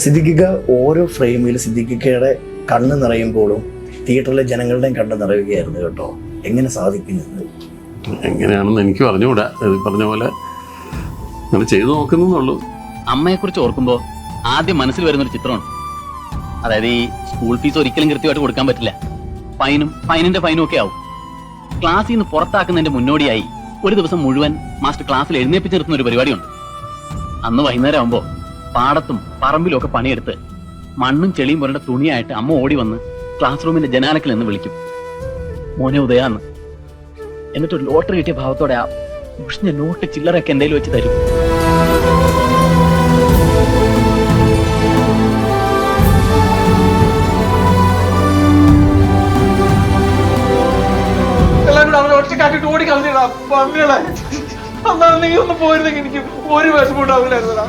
സിദ്ദിഖിക്ക ഓരോ ഫ്രെയിമിൽ സിദ്ദിഖിക്കയുടെ കണ്ണ് നിറയുമ്പോഴും തിയേറ്ററിലെ ജനങ്ങളുടെയും കണ്ണ് നിറയുകയായിരുന്നു കേട്ടോ. എങ്ങനെ സാധിക്കുന്നത്? എങ്ങനെയാണെന്ന് എനിക്ക് പറഞ്ഞുകൂടാ. പറഞ്ഞ പോലെ അങ്ങനെ ചെയ്തു നോക്കുന്നുള്ളൂ. അമ്മയെക്കുറിച്ച് ഓർക്കുമ്പോൾ ആദ്യം മനസ്സിൽ വരുന്നൊരു ചിത്രമാണ്. അതായത് ഈ സ്കൂൾ ഫീസ് ഒരിക്കലും കൃത്യമായിട്ട് കൊടുക്കാൻ പറ്റില്ല. ഫൈനിന്റെ ഫൈനും ഒക്കെ ആവും. ക്ലാസ്സിൽ നിന്ന് പുറത്താക്കുന്നതിന്റെ മുന്നോടിയായി ഒരു ദിവസം മുഴുവൻ മാസ്റ്റർ ക്ലാസ്സിൽ എഴുന്നേപ്പിച്ച് നിർത്തുന്ന ഒരു പരിപാടിയുണ്ട്. അന്ന് വൈകുന്നേരം ആകുമ്പോൾ പാടത്തും പറമ്പിലും ഒക്കെ പണിയെടുത്ത് മണ്ണും ചെളിയും പുരണ്ട തുണിയായിട്ട് അമ്മ ഓടി വന്ന് ക്ലാസ് റൂമിന്റെ ജനാലക്കിൽ നിന്ന് വിളിക്കും, മോനെ ഉദയാന്ന്. എന്നിട്ട് ഒരു ലോട്ടറി കിട്ടിയ ഭാവത്തോടെ ആ ഉഷ്ണ നോട്ട് ചില്ലറൊക്കെ എന്തെങ്കിലും വെച്ച് തരും. ഓടി കളഞ്ഞിടാ. നീ ഒന്ന് പോയിരുന്നെങ്കിൽ എനിക്ക് ഒരു വിഷമം ഉണ്ടാവില്ലായിരുന്നടാ.